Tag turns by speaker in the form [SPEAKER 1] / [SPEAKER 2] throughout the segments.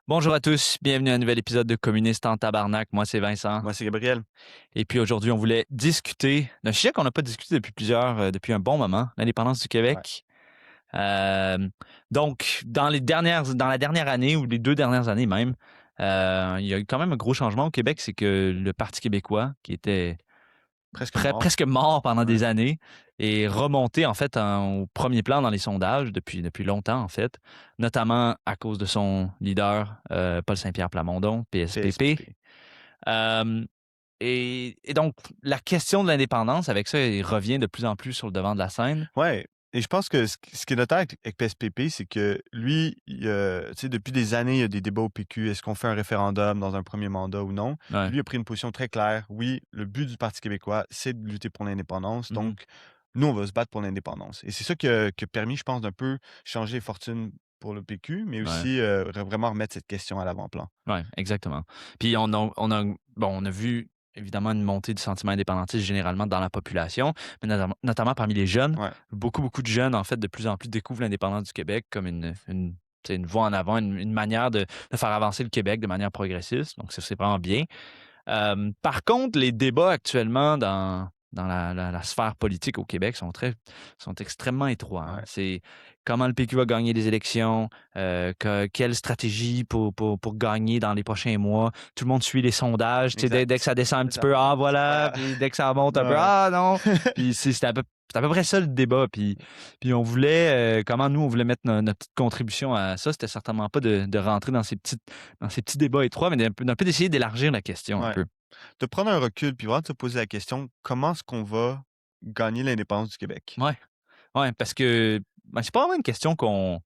[SPEAKER 1] Bonjour à tous, bienvenue à un nouvel épisode de Communiste en tabarnak. Moi, c'est Vincent.
[SPEAKER 2] Moi, c'est Gabriel.
[SPEAKER 1] Et puis aujourd'hui, on voulait discuter d'un sujet qu'on n'a pas discuté depuis un bon moment, l'indépendance du
[SPEAKER 2] Ouais.
[SPEAKER 1] Québec. Euh, donc, dans la dernière année ou les 2 dernières années même, il y a eu quand même un gros changement au Québec, c'est que le Parti québécois, qui était
[SPEAKER 2] Presque mort.
[SPEAKER 1] presque mort pendant
[SPEAKER 2] Ouais.
[SPEAKER 1] des années, est remonté en fait au premier plan dans les sondages depuis longtemps en fait, notamment à cause de son leader Paul Saint-Pierre Plamondon, PSPP.
[SPEAKER 2] PSPP.
[SPEAKER 1] Euh, et donc la question de l'indépendance avec ça, il revient de plus en plus sur le devant de la scène.
[SPEAKER 2] Ouais. Et je pense que ce qui est notaire avec PSPP, c'est que lui, tu sais, depuis des années, il y a des débats au PQ. Est-ce qu'on fait un référendum dans un premier mandat ou non?
[SPEAKER 1] Ouais.
[SPEAKER 2] Puis lui a pris une position très claire. Oui, le but du Parti québécois, c'est de lutter pour l'indépendance.
[SPEAKER 1] Mhm.
[SPEAKER 2] Donc, nous, on va se battre pour l'indépendance. Et c'est ça qui a permis, je pense, d'un peu changer les fortunes pour le PQ, mais
[SPEAKER 1] Ouais.
[SPEAKER 2] aussi vraiment remettre cette question à l'avant-plan.
[SPEAKER 1] Ouais, exactement. Puis on a vu évidemment une montée du sentiment indépendantiste généralement dans la population, mais notamment parmi les jeunes.
[SPEAKER 2] Ouais.
[SPEAKER 1] Beaucoup de jeunes, en fait, de plus en plus découvrent l'indépendance du Québec comme tu sais, une voie en avant, une manière de faire avancer le Québec de manière progressiste. Donc, ça, c'est vraiment bien. Par contre, les débats actuellement dans la sphère politique au Québec sont extrêmement étroits. Hein.
[SPEAKER 2] Ouais.
[SPEAKER 1] C'est comment le PQ va gagner les élections, quelle stratégie pour gagner dans les prochains mois. Tout le monde suit les sondages. Tu sais, dès
[SPEAKER 2] Exact.
[SPEAKER 1] que ça descend un
[SPEAKER 2] C'est
[SPEAKER 1] petit
[SPEAKER 2] ça.
[SPEAKER 1] peu, ah voilà,
[SPEAKER 2] Ah.
[SPEAKER 1] puis dès que ça monte un peu,
[SPEAKER 2] Ouais.
[SPEAKER 1] ah non. Puis c'est à peu près ça le débat. Puis comment nous, on voulait mettre notre petite contribution à ça. C'était certainement pas de rentrer dans ces petits débats étroits, mais d'un peu d'essayer d'élargir la question un
[SPEAKER 2] Ouais.
[SPEAKER 1] peu.
[SPEAKER 2] De prendre un recul, puis vraiment de se poser la question, comment est-ce qu'on va gagner l'indépendance du Québec?
[SPEAKER 1] Ouais, ouais, parce que c'est pas vraiment une question qu'on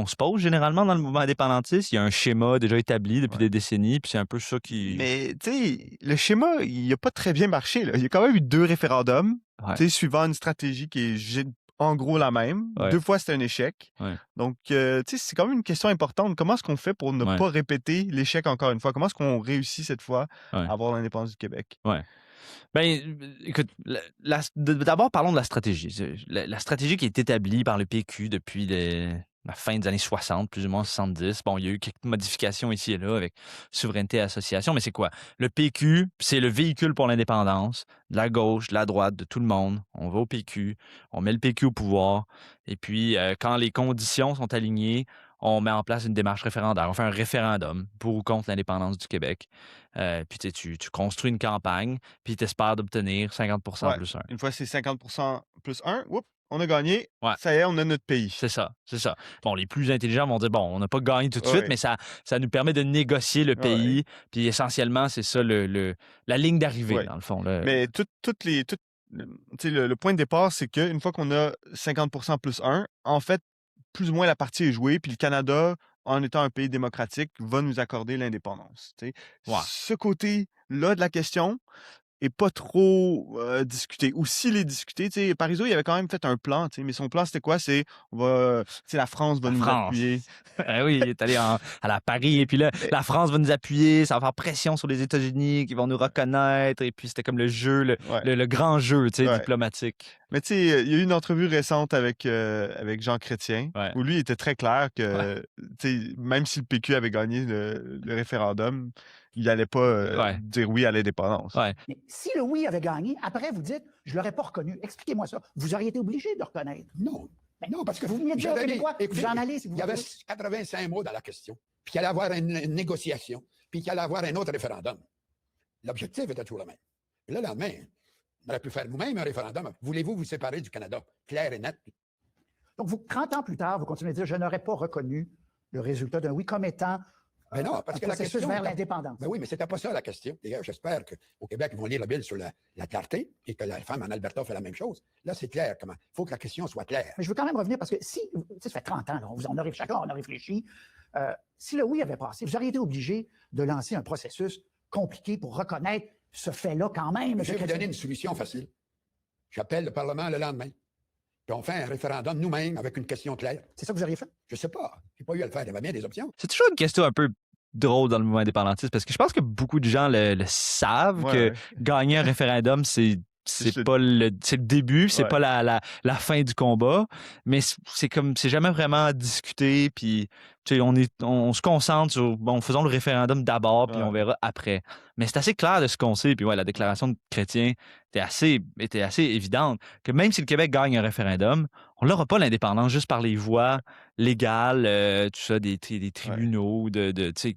[SPEAKER 1] se pose généralement dans le mouvement indépendantiste. Il y a un schéma déjà établi depuis
[SPEAKER 2] Ouais.
[SPEAKER 1] des décennies, puis c'est un peu ça qui.
[SPEAKER 2] Mais, tu sais, le schéma, il a pas très bien marché, là. Il y a quand même eu 2 référendums,
[SPEAKER 1] Ouais,
[SPEAKER 2] tu sais, suivant une stratégie qui est en gros la même.
[SPEAKER 1] ouais,
[SPEAKER 2] 2 fois, c'était un échec.
[SPEAKER 1] ouais,
[SPEAKER 2] Donc, tu sais, c'est quand même une question importante. Comment est-ce qu'on fait pour ne
[SPEAKER 1] ouais,
[SPEAKER 2] pas répéter l'échec encore une fois? Comment est-ce qu'on réussit cette fois
[SPEAKER 1] ouais,
[SPEAKER 2] à avoir l'indépendance du Québec?
[SPEAKER 1] ouais. Ben, écoute, d'abord parlons de la stratégie. La stratégie qui est établie par le PQ depuis la fin des années 60, plus ou moins 70. Bon, il y a eu quelques modifications ici et là avec souveraineté et association, mais c'est quoi? Le PQ, c'est le véhicule pour l'indépendance, de la gauche, de la droite, de tout le monde. On va au PQ, on met le PQ au pouvoir, et puis quand les conditions sont alignées, on met en place une démarche référendaire. On fait un référendum pour ou contre l'indépendance du Québec. Puis tu construis une campagne, puis tu espères d'obtenir 50%
[SPEAKER 2] Ouais.
[SPEAKER 1] plus un.
[SPEAKER 2] Une fois c'est 50 plus 1, oups, on a gagné.
[SPEAKER 1] Ouais,
[SPEAKER 2] Ça y est, on a notre pays.
[SPEAKER 1] c'est ça, c'est ça. Bon, les plus intelligents vont dire, bon, on n'a pas gagné tout de suite,
[SPEAKER 2] Ouais,
[SPEAKER 1] mais ça nous permet de négocier le
[SPEAKER 2] ouais,
[SPEAKER 1] pays. Puis essentiellement, c'est ça la ligne d'arrivée,
[SPEAKER 2] ouais.
[SPEAKER 1] dans le fond.
[SPEAKER 2] Mais tu sais, le point de départ, c'est qu'une fois qu'on a 50 plus 1, en fait, plus ou moins la partie est jouée, puis le Canada, en étant un pays démocratique, va nous accorder l'indépendance, tu sais.
[SPEAKER 1] Ouais.
[SPEAKER 2] Ce côté-là de la question est pas trop, discuté. Ou s'il est discuté, tu sais, Parizeau, il avait quand même fait un plan, tu sais, mais son plan, c'était quoi? C'est on va tu sais, la France va
[SPEAKER 1] La
[SPEAKER 2] nous appuyer.
[SPEAKER 1] France. Eh oui, il est allé à la Paris, et puis là,
[SPEAKER 2] Mais
[SPEAKER 1] la France va nous appuyer, ça va faire pression sur les États-Unis qui vont nous reconnaître, et puis c'était comme le jeu,
[SPEAKER 2] ouais,
[SPEAKER 1] le grand jeu, tu sais,
[SPEAKER 2] ouais.
[SPEAKER 1] diplomatique.
[SPEAKER 2] Mais tu sais, il y a eu une entrevue récente avec Jean Chrétien,
[SPEAKER 1] Ouais,
[SPEAKER 2] où lui était très clair
[SPEAKER 1] ouais,
[SPEAKER 2] que, tu sais, même si le PQ avait gagné le référendum, il allait pas,
[SPEAKER 1] ouais,
[SPEAKER 2] dire oui à l'indépendance.
[SPEAKER 1] ouais.
[SPEAKER 3] Mais si le oui avait gagné, après vous dites, je ne l'aurais pas reconnu. Expliquez-moi ça. Vous auriez été obligé de le reconnaître.
[SPEAKER 4] Non.
[SPEAKER 3] Mais
[SPEAKER 4] Non, parce que
[SPEAKER 3] vous venez de dire aux
[SPEAKER 4] j'avais mis-
[SPEAKER 3] Québécois,
[SPEAKER 4] écoutez,
[SPEAKER 3] vous en allez si vous
[SPEAKER 4] il y avait
[SPEAKER 3] voulez.
[SPEAKER 4] 85 mots dans la question, puis qu'il allait avoir une négociation, puis qu'il allait avoir un autre référendum. L'objectif était toujours le même. Et le lendemain, on aurait pu faire nous-mêmes un référendum. Voulez-vous vous séparer du Canada? Clair et net.
[SPEAKER 3] Donc, 30 ans plus tard, vous continuez à dire, je n'aurais pas reconnu le résultat d'un oui comme étant
[SPEAKER 4] Mais non, parce
[SPEAKER 3] un
[SPEAKER 4] que la
[SPEAKER 3] processus
[SPEAKER 4] question...
[SPEAKER 3] vers l'indépendance.
[SPEAKER 4] Ben oui, mais c'était pas ça la question. D'ailleurs, j'espère qu'au Québec, ils vont lire le bill sur la clarté et que la femme en Alberta fait la même chose. Là, c'est clair. Il faut que la question soit claire.
[SPEAKER 3] Mais je veux quand même revenir parce que si, tu sais, ça fait 30 ans, là, chacun en a réfléchi. Si le oui avait passé, vous auriez été obligé de lancer un processus compliqué pour reconnaître ce fait-là quand même.
[SPEAKER 4] Je vais vous donner une solution facile. J'appelle le Parlement le lendemain. Puis on fait un référendum nous-mêmes avec une question claire.
[SPEAKER 3] C'est ça que vous auriez fait?
[SPEAKER 4] Je sais pas. J'ai pas eu à le faire. Il y avait bien des options.
[SPEAKER 1] C'est toujours une question un peu drôle dans le mouvement indépendantiste parce que je pense que beaucoup de gens le savent
[SPEAKER 2] Ouais,
[SPEAKER 1] que
[SPEAKER 2] ouais.
[SPEAKER 1] gagner un référendum, c'est
[SPEAKER 2] juste
[SPEAKER 1] c'est le début, c'est
[SPEAKER 2] Ouais.
[SPEAKER 1] pas la fin du combat, mais c'est jamais vraiment discuté, puis tu sais, on se concentre sur, bon, faisons le référendum d'abord, puis on
[SPEAKER 2] Ouais.
[SPEAKER 1] verra après. Mais c'est assez clair de ce qu'on sait, puis ouais, la déclaration de Chrétien était assez évidente, que même si le Québec gagne un référendum, on n'aura pas l'indépendance juste par les voies légales, tout ça, des tribunaux, tu sais,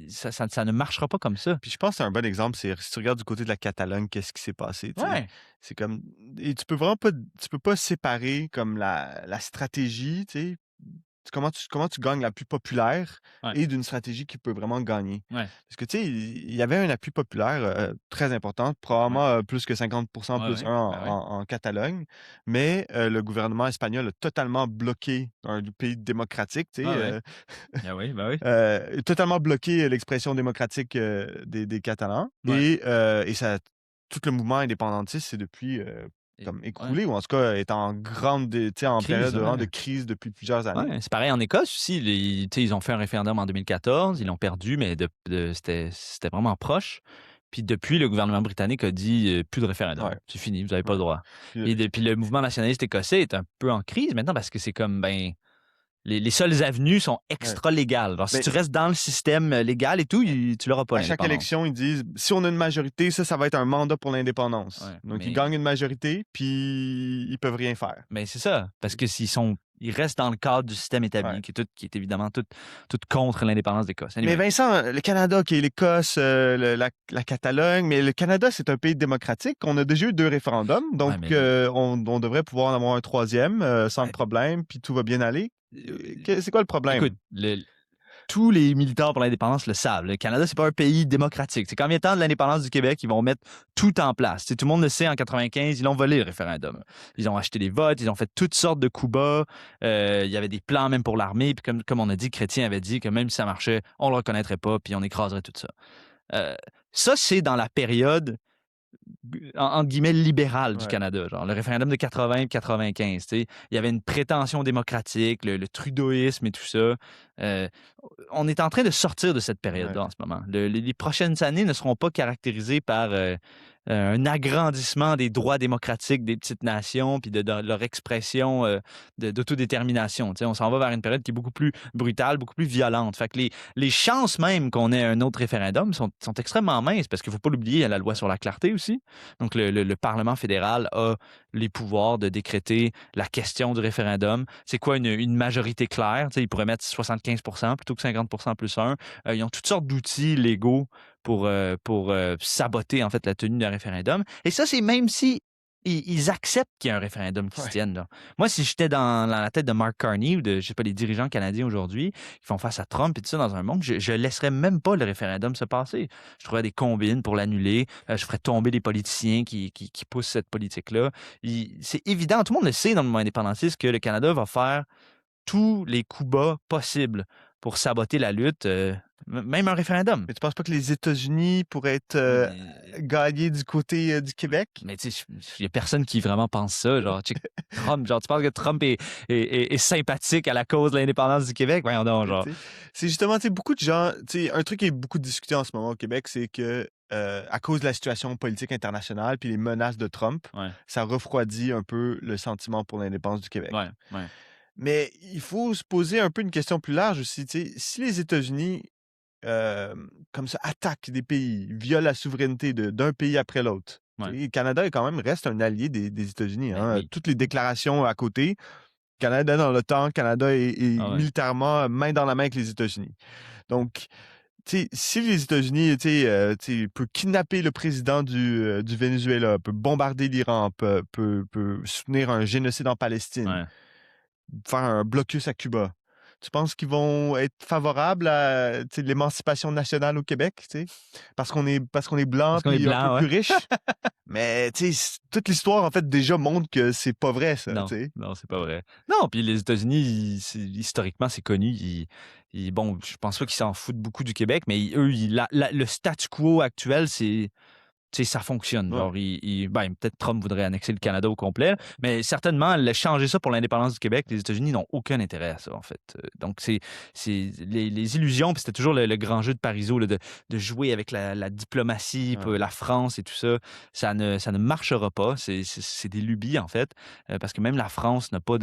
[SPEAKER 1] ça ne marchera pas comme ça.
[SPEAKER 2] Puis je pense que c'est un bon exemple, c'est si tu regardes du côté de la Catalogne, qu'est-ce qui s'est passé, tu sais.
[SPEAKER 1] Ouais.
[SPEAKER 2] C'est comme et tu peux vraiment pas tu peux pas séparer comme la stratégie, tu sais, comment tu gagnes l'appui populaire
[SPEAKER 1] Ouais.
[SPEAKER 2] et d'une stratégie qui peut vraiment gagner.
[SPEAKER 1] Ouais.
[SPEAKER 2] Parce que tu sais, il y avait un appui populaire, très important, probablement, plus que 50
[SPEAKER 1] Ouais,
[SPEAKER 2] plus
[SPEAKER 1] ouais.
[SPEAKER 2] 1
[SPEAKER 1] Ben ouais.
[SPEAKER 2] en Catalogne, mais le gouvernement espagnol a totalement bloqué un pays démocratique, tu sais,
[SPEAKER 1] Ouais, ouais. Ben oui, ben oui.
[SPEAKER 2] totalement bloqué l'expression démocratique, des Catalans
[SPEAKER 1] Ouais.
[SPEAKER 2] et ça tout le mouvement indépendantiste s'est depuis,
[SPEAKER 1] Et
[SPEAKER 2] comme
[SPEAKER 1] ouais.
[SPEAKER 2] écroulé ou en tout cas est en grande tu sais, en
[SPEAKER 1] Crise,
[SPEAKER 2] période vraiment de
[SPEAKER 1] ouais.
[SPEAKER 2] crise depuis plusieurs années.
[SPEAKER 1] Ouais, c'est pareil en Écosse aussi. Tu sais, ils ont fait un référendum en 2014, ils l'ont perdu, mais c'était vraiment proche. Puis depuis, le gouvernement britannique a dit plus de référendum.
[SPEAKER 2] Ouais,
[SPEAKER 1] C'est fini, vous n'avez pas
[SPEAKER 2] ouais.
[SPEAKER 1] le droit.
[SPEAKER 2] Puis,
[SPEAKER 1] Et depuis, le mouvement nationaliste écossais est un peu en crise maintenant parce que c'est comme, ben, les seules avenues sont
[SPEAKER 2] ouais.
[SPEAKER 1] extra-légales. Alors, si
[SPEAKER 2] Mais
[SPEAKER 1] tu restes dans le système légal et tout, tu l'auras pas,
[SPEAKER 2] à chaque
[SPEAKER 1] l'indépendance.
[SPEAKER 2] élection, ils disent: «Si on a une majorité, ça va être un mandat pour l'indépendance».
[SPEAKER 1] Ouais,
[SPEAKER 2] Donc ils
[SPEAKER 1] mais
[SPEAKER 2] gagnent une majorité, puis ils peuvent rien faire.
[SPEAKER 1] Mais c'est ça, parce que ils restent dans le cadre du système
[SPEAKER 2] Ouais.
[SPEAKER 1] établi, qui est évidemment tout contre l'indépendance d'Écosse.
[SPEAKER 2] Mais
[SPEAKER 1] Anyway.
[SPEAKER 2] Vincent, le Canada, OK, l'Écosse, la Catalogne, mais le Canada, c'est un pays démocratique. On a déjà eu 2 référendums, donc
[SPEAKER 1] Ouais, mais
[SPEAKER 2] on devrait pouvoir en avoir un troisième sans
[SPEAKER 1] ouais,
[SPEAKER 2] problème, puis tout va bien aller.
[SPEAKER 1] euh,
[SPEAKER 2] C'est quoi le problème?
[SPEAKER 1] écoute, tous les militants pour l'indépendance le savent. Le Canada, c'est pas un pays démocratique. C'est quand il est temps de l'indépendance du Québec, ils vont mettre tout en place. Tu sais, tout le monde le sait, en 95, ils l'ont volé, le référendum. Ils ont acheté des votes, ils ont fait toutes sortes de coups bas. Il y avait des plans même pour l'armée. Puis comme on a dit, Chrétien avait dit que même si ça marchait, on le reconnaîtrait pas, puis on écraserait tout ça. Ça, c'est dans la période entre guillemets, libéral du
[SPEAKER 2] Ouais.
[SPEAKER 1] Canada. Genre, le référendum de 80 et 95. Tu sais, il y avait une prétention démocratique, le trudeauisme et tout ça. Euh, on est en train de sortir de cette période-là
[SPEAKER 2] Ouais.
[SPEAKER 1] en ce moment. Les prochaines années ne seront pas caractérisées par un agrandissement des droits démocratiques des petites nations puis de leur expression d'autodétermination. Tu sais, on s'en va vers une période qui est beaucoup plus brutale, beaucoup plus violente. Fait que les chances même qu'on ait un autre référendum sont extrêmement minces parce qu'il ne faut pas l'oublier, il y a la loi sur la clarté aussi. Donc, le Parlement fédéral a les pouvoirs de décréter la question du référendum. C'est quoi une majorité claire? Tu sais, ils pourraient mettre 75 plutôt que 50 plus 1. Ils ont toutes sortes d'outils légaux pour saboter en fait la tenue d'un référendum. Et ça, c'est même si ils acceptent qu'il y ait un référendum qui se
[SPEAKER 2] Ouais.
[SPEAKER 1] tienne. Là. Moi, si j'étais dans la tête de Mark Carney ou de, je sais pas, les dirigeants canadiens aujourd'hui qui font face à Trump et tout ça dans un monde, je laisserais même pas le référendum se passer. Je trouverais des combines pour l'annuler. Je ferais tomber les politiciens qui poussent cette politique-là. C'est évident, tout le monde le sait dans le mouvement indépendantiste que le Canada va faire tous les coups bas possibles pour saboter la lutte, même un référendum.
[SPEAKER 2] Mais tu penses pas que les États-Unis pourraient être
[SPEAKER 1] Oui, mais
[SPEAKER 2] gagnés du côté du Québec?
[SPEAKER 1] tu sais, il y a personne qui vraiment pense ça. Genre, Trump, genre, tu penses que Trump est sympathique à la cause de l'indépendance du Québec? Voyons donc, genre.
[SPEAKER 2] C'est justement, tu sais, beaucoup de gens, tu sais, un truc qui est beaucoup discuté en ce moment au Québec, c'est que à cause de la situation politique internationale puis les menaces de Trump,
[SPEAKER 1] Ouais,
[SPEAKER 2] ça refroidit un peu le sentiment pour l'indépendance du Québec.
[SPEAKER 1] ouais, ouais.
[SPEAKER 2] Mais il faut se poser un peu une question plus large aussi, tu sais, si les États-Unis comme ça attaquent des pays, violent la souveraineté d'un pays après l'autre. Tu
[SPEAKER 1] Ouais.
[SPEAKER 2] sais, le Canada quand même reste un allié des États-Unis.
[SPEAKER 1] Ben
[SPEAKER 2] Hein.
[SPEAKER 1] oui.
[SPEAKER 2] Toutes les déclarations à côté, Canada dans l'OTAN, Canada est
[SPEAKER 1] Ah ouais.
[SPEAKER 2] militairement main dans la main avec les États-Unis. Donc, tu sais, si les États-Unis peuvent kidnapper le président du Venezuela, peut bombarder l'Iran, peut soutenir un génocide en Palestine,
[SPEAKER 1] Ouais.
[SPEAKER 2] faire un blocus à Cuba, tu penses qu'ils vont être favorables à l'émancipation nationale au Québec, tu sais? Parce qu'on est blanc
[SPEAKER 1] Parce qu'on est
[SPEAKER 2] puis un peu
[SPEAKER 1] blanc,
[SPEAKER 2] plus
[SPEAKER 1] ouais.
[SPEAKER 2] riche? Mais tu sais, toute l'histoire, en fait, déjà montre que c'est pas vrai, ça,
[SPEAKER 1] Non,
[SPEAKER 2] tu sais?
[SPEAKER 1] non, c'est pas vrai. Non, puis les États-Unis, historiquement, c'est connu. Bon, je pense pas qu'ils s'en foutent beaucoup du Québec, mais eux, le statu quo actuel, c'est tu sais, ça fonctionne.
[SPEAKER 2] Ouais.
[SPEAKER 1] Genre, ben, peut-être Trump voudrait annexer le Canada au complet, mais certainement, changer ça pour l'indépendance du Québec, les États-Unis n'ont aucun intérêt à ça, en fait. Donc, c'est les illusions, puis c'était toujours le grand jeu de Parizeau, là, de jouer avec la diplomatie, puis
[SPEAKER 2] Ouais.
[SPEAKER 1] la France et tout ça. Ça ne marchera pas. C'est des lubies, en fait, parce que même la France n'a pas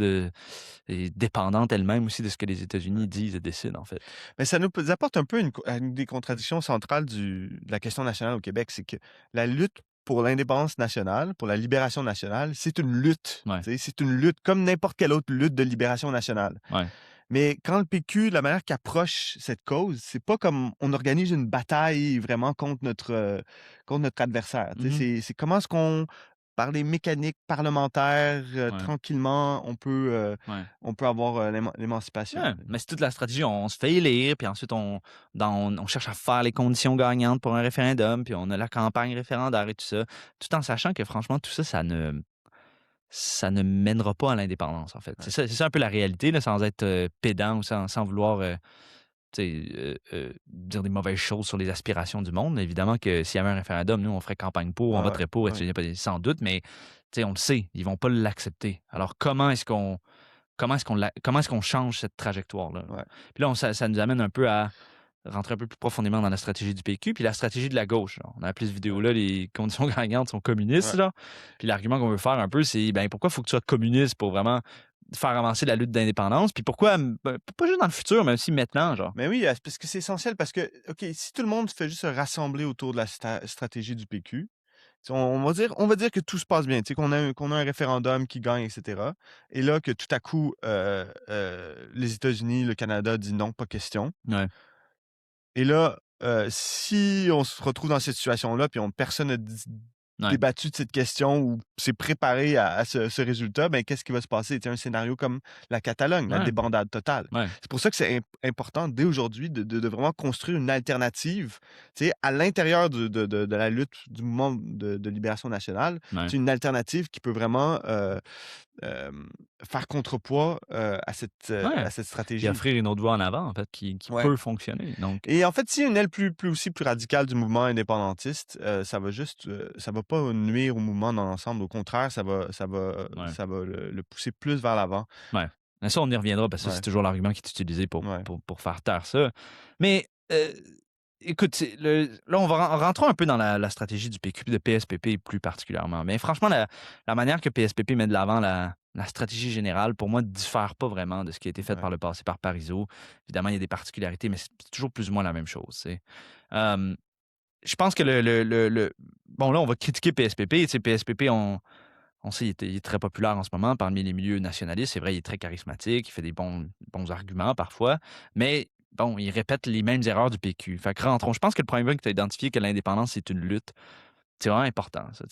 [SPEAKER 1] est dépendante elle-même aussi de ce que les États-Unis disent et décident, en fait.
[SPEAKER 2] Mais ça nous apporte un peu une des contradictions centrales de la question nationale au Québec, c'est que la lutte pour l'indépendance nationale, pour la libération nationale, c'est une lutte.
[SPEAKER 1] Ouais.
[SPEAKER 2] Tu sais, c'est une lutte comme n'importe quelle autre lutte de libération nationale.
[SPEAKER 1] Ouais.
[SPEAKER 2] Mais quand le PQ, la manière qu'approche cette cause, c'est pas comme on organise une bataille vraiment contre notre adversaire. Tu sais,
[SPEAKER 1] Mhm.
[SPEAKER 2] c'est comment est-ce qu'on, par les mécaniques parlementaires,
[SPEAKER 1] Ouais.
[SPEAKER 2] tranquillement,
[SPEAKER 1] Ouais.
[SPEAKER 2] on peut avoir l'émancipation.
[SPEAKER 1] Ouais, mais c'est toute la stratégie. On se fait élire, puis ensuite, on cherche à faire les conditions gagnantes pour un référendum, puis on a la campagne référendaire et tout ça, tout en sachant que, franchement, tout ça, ça ne mènera pas à l'indépendance, en fait.
[SPEAKER 2] Ouais.
[SPEAKER 1] C'est ça un peu la réalité, là, sans être pédant ou sans vouloir dire des mauvaises choses sur les aspirations du monde. Évidemment que s'il y avait un référendum, nous, on ferait campagne pour, on
[SPEAKER 2] Ouais,
[SPEAKER 1] voterait pour,
[SPEAKER 2] ouais.
[SPEAKER 1] sans doute, mais on le sait, ils vont pas l'accepter. Alors, comment est-ce qu'on change cette trajectoire-là?
[SPEAKER 2] Ouais.
[SPEAKER 1] Puis là, ça nous amène un peu à rentrer un peu plus profondément dans la stratégie du PQ, puis la stratégie de la gauche. Là. On a appelé cette vidéo-là «Les conditions gagnantes sont communistes».
[SPEAKER 2] Ouais.
[SPEAKER 1] Là. Puis l'argument qu'on veut faire un peu, c'est pourquoi il faut que tu sois communiste pour vraiment faire avancer la lutte d'indépendance? Puis pourquoi, pas juste dans le futur, mais aussi maintenant, genre.
[SPEAKER 2] Mais oui, parce que c'est essentiel parce que, OK, si tout le monde fait juste se rassembler autour de la stratégie du PQ, on va dire que tout se passe bien, tu sais, qu'on a un référendum qui gagne, etc. Et là, que tout à coup, les États-Unis, le Canada dit non, pas question.
[SPEAKER 1] Ouais.
[SPEAKER 2] Et là, si on se retrouve dans cette situation-là, puis personne n'a
[SPEAKER 1] Ouais.
[SPEAKER 2] débattu de cette question ou s'est préparé à ce résultat, ben, qu'est-ce qui va se passer? C'est un scénario comme la Catalogne, la
[SPEAKER 1] Ouais.
[SPEAKER 2] débandade totale.
[SPEAKER 1] Ouais.
[SPEAKER 2] C'est pour ça que c'est important dès aujourd'hui de vraiment construire une alternative, tu sais, à l'intérieur de la lutte du mouvement de libération nationale.
[SPEAKER 1] Ouais.
[SPEAKER 2] C'est une alternative qui peut vraiment faire contrepoids à cette
[SPEAKER 1] Ouais. Puis
[SPEAKER 2] stratégie.
[SPEAKER 1] offrir une autre voie en avant, en fait, qui
[SPEAKER 2] Ouais.
[SPEAKER 1] peut fonctionner. Donc,
[SPEAKER 2] Et en fait, s'il y a une aile plus radicale du mouvement indépendantiste, ça va pas nuire au mouvement dans l'ensemble. Au contraire, ça va
[SPEAKER 1] Ouais.
[SPEAKER 2] le pousser plus vers l'avant.
[SPEAKER 1] ouais. Mais ça, on y reviendra parce que ça,
[SPEAKER 2] Ouais.
[SPEAKER 1] c'est toujours l'argument qui est utilisé pour,
[SPEAKER 2] Ouais.
[SPEAKER 1] pour faire taire ça. Mais écoute, là, rentrons un peu dans la stratégie du PQ et de PSPP plus particulièrement. Mais franchement, la manière que PSPP met de l'avant la stratégie générale, pour moi, ne diffère pas vraiment de ce qui a été fait
[SPEAKER 2] Ouais.
[SPEAKER 1] par le passé par Parizeau. Évidemment, il y a des particularités, mais c'est toujours plus ou moins la même chose. Tu sais. Je pense que bon, là, on va critiquer PSPP. Tu sais, PSPP, on sait qu'il est très populaire en ce moment parmi les milieux nationalistes. C'est vrai, il est très charismatique, il fait des bons arguments parfois, mais bon, il répète les mêmes erreurs du PQ. Fait que rentrons. Je pense que le premier point que tu as identifié, que l'indépendance, c'est une lutte, c'est vraiment important. Ça.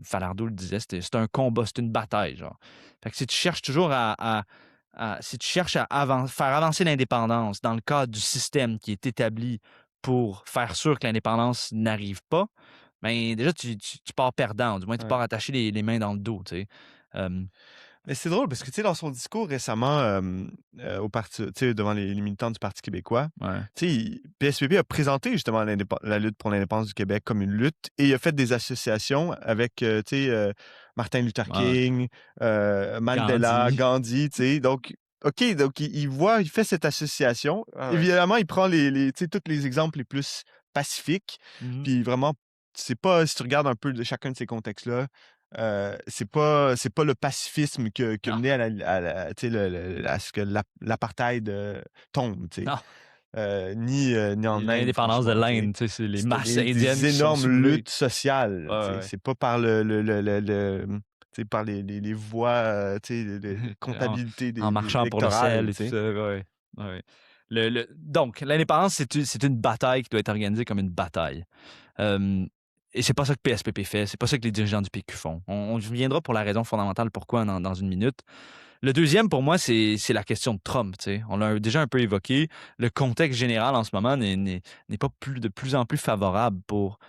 [SPEAKER 1] Falardeau le disait, c'est un combat, c'est une bataille. Genre. Fait que si tu cherches toujours si tu cherches à faire avancer l'indépendance dans le cadre du système qui est établi pour faire sûr que l'indépendance n'arrive pas, ben déjà, tu pars perdant. Du moins, tu
[SPEAKER 2] Ouais.
[SPEAKER 1] pars attacher les mains dans le dos. Tu sais.
[SPEAKER 2] Mais c'est drôle parce que, tu sais, dans son discours récemment, au parti, tu sais, devant les militants du Parti québécois,
[SPEAKER 1] Ouais.
[SPEAKER 2] tu sais, PSPP a présenté justement la lutte pour l'indépendance du Québec comme une lutte et il a fait des associations avec, tu sais, Martin Luther
[SPEAKER 1] Ouais.
[SPEAKER 2] King, Mandela,
[SPEAKER 1] Gandhi.
[SPEAKER 2] Gandhi, tu sais. Donc, OK, donc il fait cette association.
[SPEAKER 1] Ah ouais.
[SPEAKER 2] Évidemment, il prend tu sais, tous les exemples les plus pacifiques.
[SPEAKER 1] Mhm.
[SPEAKER 2] Puis vraiment, c'est pas, si tu regardes un peu de chacun de ces contextes-là, c'est pas le pacifisme qui a
[SPEAKER 1] Non.
[SPEAKER 2] mené tu sais, à ce que l'apartheid tombe, tu sais.
[SPEAKER 1] Non.
[SPEAKER 2] Ni en Inde,
[SPEAKER 1] L'indépendance de
[SPEAKER 2] franchement, tu sais.
[SPEAKER 1] l'Inde, tu sais, c'est les
[SPEAKER 2] C'était
[SPEAKER 1] masses indiennes
[SPEAKER 2] des
[SPEAKER 1] qui sont
[SPEAKER 2] énormes
[SPEAKER 1] soulevées.
[SPEAKER 2] luttes sociales,
[SPEAKER 1] Ouais,
[SPEAKER 2] tu sais.
[SPEAKER 1] ouais.
[SPEAKER 2] C'est pas par tu sais, par les voies, tu sais, de comptabilité
[SPEAKER 1] En marchant pour le
[SPEAKER 2] électorales,
[SPEAKER 1] sel et
[SPEAKER 2] tu
[SPEAKER 1] tout
[SPEAKER 2] sais.
[SPEAKER 1] ça. Ouais. Ouais. Donc, l'indépendance, c'est une bataille qui doit être organisée comme une bataille. Et c'est pas ça que PSPP fait, c'est pas ça que les dirigeants du PQ font. On viendra pour la raison fondamentale pourquoi dans une minute. Le deuxième, pour moi, c'est la question de Trump. Tu sais. On l'a déjà un peu évoqué. Le contexte général en ce moment n'est pas de plus en plus favorable pour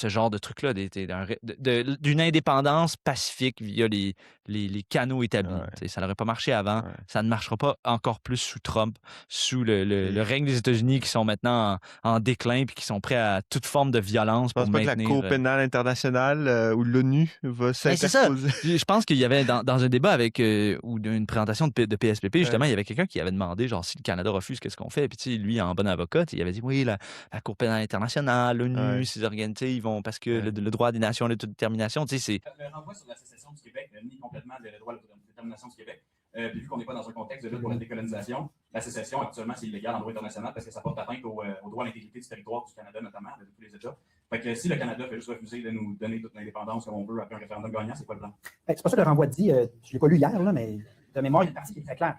[SPEAKER 1] ce genre de truc-là, d'une indépendance pacifique via les canaux établis.
[SPEAKER 2] Ouais.
[SPEAKER 1] Ça n'aurait pas marché avant.
[SPEAKER 2] Ouais.
[SPEAKER 1] Ça ne marchera pas encore plus sous Trump, sous le règne des États-Unis qui sont maintenant en déclin puis qui sont prêts à toute forme de violence
[SPEAKER 2] Je pense
[SPEAKER 1] pour
[SPEAKER 2] pas que la
[SPEAKER 1] maintenir...
[SPEAKER 2] Cour pénale internationale ou l'ONU va
[SPEAKER 1] Ben, c'est ça.
[SPEAKER 2] s'interposer.
[SPEAKER 1] Je pense qu'il y avait dans un débat avec ou une présentation de PSPP, justement,
[SPEAKER 2] Ouais.
[SPEAKER 1] il y avait quelqu'un qui avait demandé genre si le Canada refuse, qu'est-ce qu'on fait? Puis tu sais, lui, en bon avocat, il avait dit oui, la Cour pénale internationale, l'ONU,
[SPEAKER 2] Ouais.
[SPEAKER 1] ces organes, ils vont parce que
[SPEAKER 2] Ouais.
[SPEAKER 1] le droit des nations à l'autodétermination, tu sais, c'est.
[SPEAKER 5] Le renvoi sur la sécession du Québec nie complètement le droit à l'autodétermination du Québec. Puis vu qu'on n'est pas dans un contexte de lutte pour la décolonisation, la sécession, actuellement, c'est illégal en droit international parce que ça porte atteinte au droit à l'intégrité du territoire du Canada, notamment, de tous les États. Fait que si le Canada fait juste refuser de nous donner toute l'indépendance comme on veut après un référendum gagnant, c'est quoi le plan?
[SPEAKER 3] C'est pas ça que le renvoi dit. Je ne l'ai pas lu hier, là, mais de mémoire, il y a une partie qui est très claire.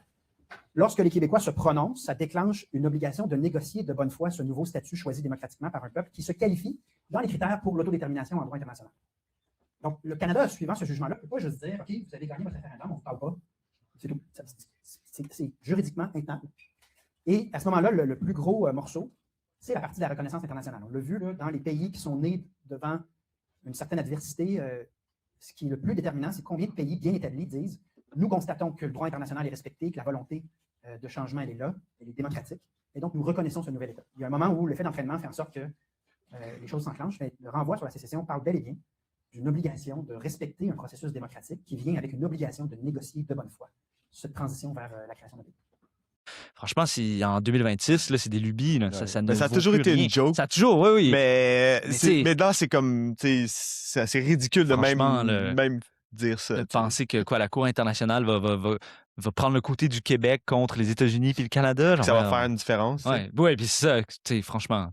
[SPEAKER 3] Lorsque les Québécois se prononcent, ça déclenche une obligation de négocier de bonne foi ce nouveau statut choisi démocratiquement par un peuple qui se qualifie dans les critères pour l'autodétermination en droit international. Donc, le Canada, suivant ce jugement-là, ne peut pas juste dire « OK, vous avez gagné votre référendum, on ne vous parle pas. » C'est tout. C'est juridiquement intenable. Et à ce moment-là, le plus gros morceau, c'est la partie de la reconnaissance internationale. On l'a vu là, dans les pays qui sont nés devant une certaine adversité. Ce qui est le plus déterminant, c'est combien de pays bien établis disent « Nous constatons que le droit international est respecté, que la volonté de changement, elle est là, elle est démocratique, et donc nous reconnaissons ce nouvel État. » Il y a un moment où l'effet d'entraînement fait en sorte que les choses s'enclenchent, mais le renvoi sur la sécession parle bel et bien d'une obligation de respecter un processus démocratique qui vient avec une obligation de négocier de bonne foi cette transition vers la création d'un pays.
[SPEAKER 1] Franchement, en 2026, là, c'est des lubies. Là,
[SPEAKER 2] Ouais.
[SPEAKER 1] ça
[SPEAKER 2] Mais
[SPEAKER 1] ne
[SPEAKER 2] ça a
[SPEAKER 1] vaut
[SPEAKER 2] toujours
[SPEAKER 1] plus
[SPEAKER 2] été
[SPEAKER 1] rien.
[SPEAKER 2] une joke.
[SPEAKER 1] Ça a toujours, oui.
[SPEAKER 2] Mais
[SPEAKER 1] t'sais-
[SPEAKER 2] là, c'est comme, c'est assez ridicule de
[SPEAKER 1] Franchement,
[SPEAKER 2] même dire ça.
[SPEAKER 1] de
[SPEAKER 2] t'sais.
[SPEAKER 1] penser que la Cour internationale va prendre le côté du Québec contre les États-Unis puis le Canada.
[SPEAKER 2] Que ça va faire une différence.
[SPEAKER 1] Oui, puis c'est ça, franchement,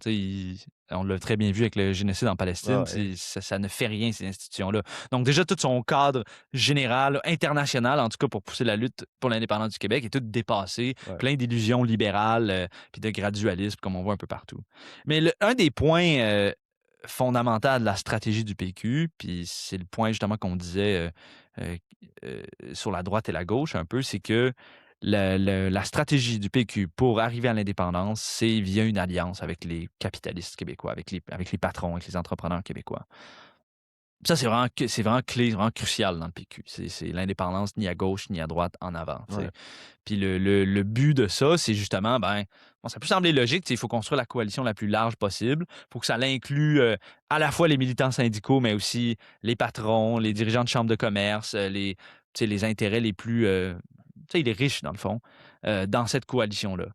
[SPEAKER 1] on l'a très bien vu avec le génocide en Palestine,
[SPEAKER 2] Ouais.
[SPEAKER 1] ça ne fait rien, ces institutions-là. Donc déjà, tout son cadre général, international, en tout cas pour pousser la lutte pour l'indépendance du Québec, est tout dépassé,
[SPEAKER 2] Ouais.
[SPEAKER 1] plein d'illusions libérales, puis de gradualisme, comme on voit un peu partout. Mais un des points fondamentaux de la stratégie du PQ, puis c'est le point justement qu'on disait sur la droite et la gauche un peu, c'est que la stratégie du PQ pour arriver à l'indépendance, c'est via une alliance avec les capitalistes québécois, avec les patrons, avec les entrepreneurs québécois. Ça, c'est vraiment clé, vraiment crucial dans le PQ. C'est l'indépendance ni à gauche ni à droite en avant.
[SPEAKER 2] Ouais.
[SPEAKER 1] Puis le but de ça, c'est justement, ça peut sembler logique, il faut construire la coalition la plus large possible. Il faut que ça inclue à la fois les militants syndicaux, mais aussi les patrons, les dirigeants de chambres de commerce, les intérêts les plus... les riches, dans le fond, dans cette coalition-là.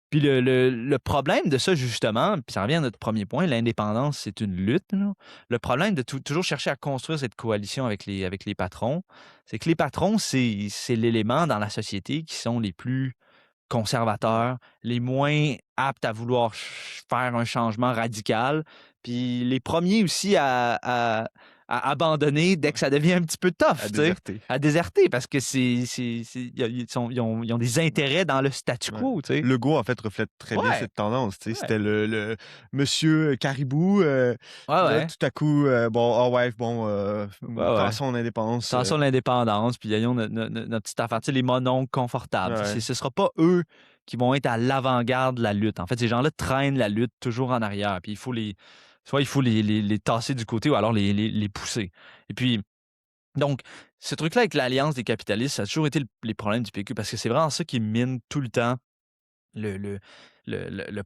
[SPEAKER 1] Puis le problème de ça, justement, puis ça revient à notre premier point, l'indépendance, c'est une lutte. Là. Le problème de toujours chercher à construire cette coalition avec les patrons, c'est que les patrons, c'est l'élément dans la société qui sont les plus conservateurs, les moins aptes à vouloir faire un changement radical, puis les premiers aussi à abandonner dès que ça devient un petit peu tough, à déserter, parce que ils ont des intérêts dans le statu quo.
[SPEAKER 2] Ouais. Legault, en fait, reflète très bien
[SPEAKER 1] Ouais.
[SPEAKER 2] cette tendance.
[SPEAKER 1] Ouais.
[SPEAKER 2] C'était le monsieur Caribou. Là, tout à coup, tassons l'indépendance.
[SPEAKER 1] Tassons l'indépendance, puis ayons notre petite affaire. Les mononcles confortables.
[SPEAKER 2] Ouais.
[SPEAKER 1] Ce ne sera pas eux qui vont être à l'avant-garde de la lutte. En fait, ces gens-là traînent la lutte toujours en arrière, puis il faut les tasser du côté ou alors les pousser. Et puis, donc, ce truc-là avec l'alliance des capitalistes, ça a toujours été les problèmes du PQ, parce que c'est vraiment ça qui mine tout le temps le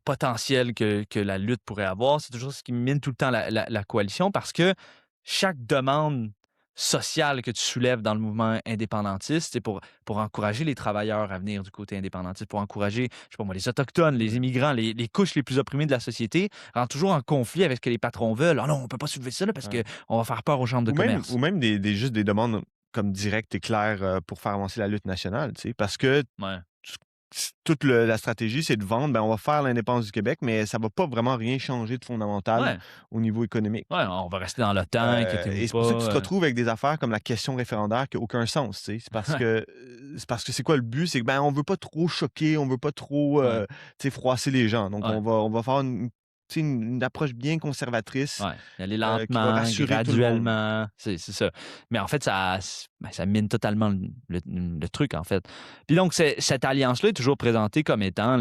[SPEAKER 1] potentiel que la lutte pourrait avoir. C'est toujours ce qui mine tout le temps la coalition, parce que chaque demande sociale que tu soulèves dans le mouvement indépendantiste, c'est pour encourager les travailleurs à venir du côté indépendantiste, pour encourager, je sais pas moi, les Autochtones, les immigrants, les couches les plus opprimées de la société, rentrent toujours en conflit avec ce que les patrons veulent. Ah non, on peut pas soulever ça là, parce qu'on va faire peur aux chambres de commerce.
[SPEAKER 2] Ou même juste des demandes comme directes et claires pour faire avancer la lutte nationale, parce que toute la stratégie, c'est de vendre, on va faire l'indépendance du Québec, mais ça va pas vraiment rien changer de fondamental au niveau économique.
[SPEAKER 1] Ouais, on va rester dans l'OTAN,
[SPEAKER 2] et c'est pour ça que tu te retrouves avec des affaires comme la question référendaire qui n'a aucun sens. C'est parce que c'est quoi le but? C'est que on veut pas trop choquer, on veut pas trop froisser les gens. Donc on va faire une approche bien conservatrice.
[SPEAKER 1] Y aller lentement, graduellement. C'est ça. Mais en fait, ça mine totalement le truc, en fait. Puis donc, cette alliance-là est toujours présentée comme étant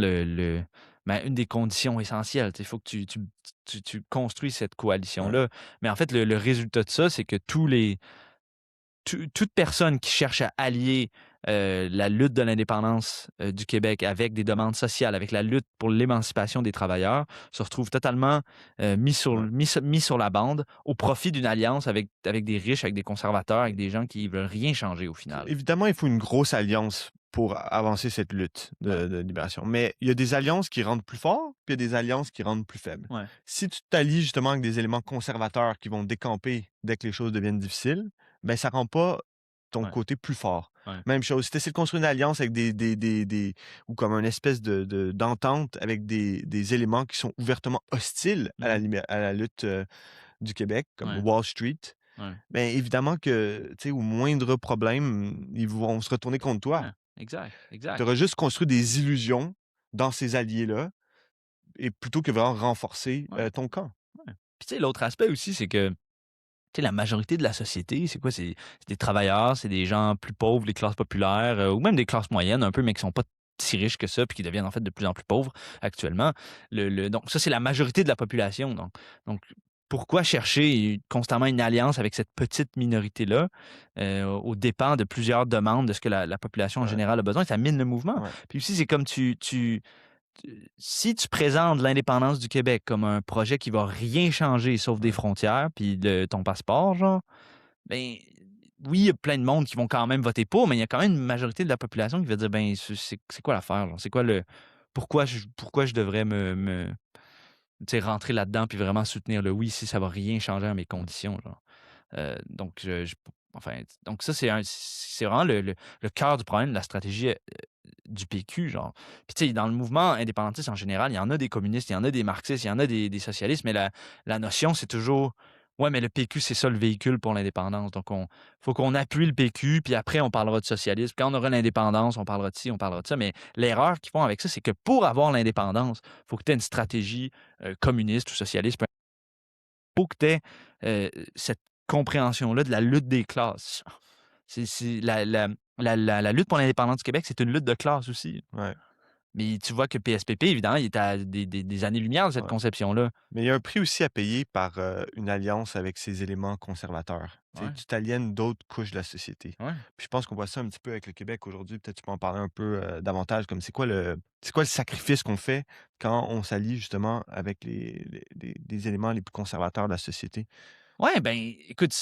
[SPEAKER 1] une des conditions essentielles. Il faut que tu construis cette coalition-là. Mais en fait, le résultat de ça, c'est que toute personne qui cherche à allier la lutte de l'indépendance du Québec avec des demandes sociales, avec la lutte pour l'émancipation des travailleurs, se retrouve totalement mis sur la bande au profit d'une alliance avec des riches, avec des conservateurs, avec des gens qui ne veulent rien changer au final.
[SPEAKER 2] Évidemment, il faut une grosse alliance pour avancer cette lutte de libération. Mais il y a des alliances qui rendent plus fort, puis il y a des alliances qui rendent plus faibles.
[SPEAKER 1] Ouais.
[SPEAKER 2] Si tu t'allies justement avec des éléments conservateurs qui vont décamper dès que les choses deviennent difficiles, ben ça rend pas ton côté plus fort.
[SPEAKER 1] Ouais.
[SPEAKER 2] Même chose, si tu essaies de construire une alliance avec ou comme une espèce d'entente avec des éléments qui sont ouvertement hostiles à la lutte du Québec, comme Wall Street, bien évidemment que, tu sais, au moindre problème, ils vont se retourner contre toi.
[SPEAKER 1] Exact.
[SPEAKER 2] Tu auras juste construit des illusions dans ces alliés-là, et plutôt que vraiment renforcer ton camp.
[SPEAKER 1] Puis tu sais, l'autre aspect aussi, c'est que la majorité de la société, c'est quoi? C'est des travailleurs, c'est des gens plus pauvres, les classes populaires, ou même des classes moyennes un peu, mais qui sont pas si riches que ça, puis qui deviennent en fait de plus en plus pauvres actuellement. Donc ça, c'est la majorité de la population. Donc pourquoi chercher constamment une alliance avec cette petite minorité-là aux dépens de plusieurs demandes de ce que la population en général a besoin? Ça mine le mouvement. Puis aussi, c'est comme si tu présentes l'indépendance du Québec comme un projet qui va rien changer sauf des frontières puis ton passeport, genre, ben oui, il y a plein de monde qui vont quand même voter pour, mais il y a quand même une majorité de la population qui va dire ben c'est quoi l'affaire, genre? C'est quoi pourquoi je devrais tu sais, rentrer là-dedans puis vraiment soutenir le oui si ça va rien changer à mes conditions, genre. Donc donc ça c'est vraiment le cœur du problème de la stratégie du PQ, genre. Puis tu sais, dans le mouvement indépendantiste en général, il y en a des communistes, il y en a des marxistes, il y en a des socialistes, mais la notion, c'est toujours ouais, mais le PQ, c'est ça le véhicule pour l'indépendance. Donc, faut qu'on appuie le PQ, puis après, on parlera de socialisme. Quand on aura l'indépendance, on parlera de ci, on parlera de ça. Mais l'erreur qu'ils font avec ça, c'est que pour avoir l'indépendance, il faut que tu aies une stratégie communiste ou socialiste. Il faut que tu aies cette compréhension-là de la lutte des classes. La lutte pour l'indépendance du Québec, c'est une lutte de classe aussi.
[SPEAKER 2] Ouais.
[SPEAKER 1] Mais tu vois que PSPP, évidemment, il est à des années-lumière de cette conception-là.
[SPEAKER 2] Mais il y a un prix aussi à payer par une alliance avec ces éléments conservateurs. Tu t'aliènes d'autres couches de la société. Puis je pense qu'on voit ça un petit peu avec le Québec aujourd'hui. Peut-être tu peux en parler un peu davantage. Comme c'est quoi le sacrifice qu'on fait quand on s'allie justement avec des éléments les plus conservateurs de la société?
[SPEAKER 1] Ouais, ben, écoute,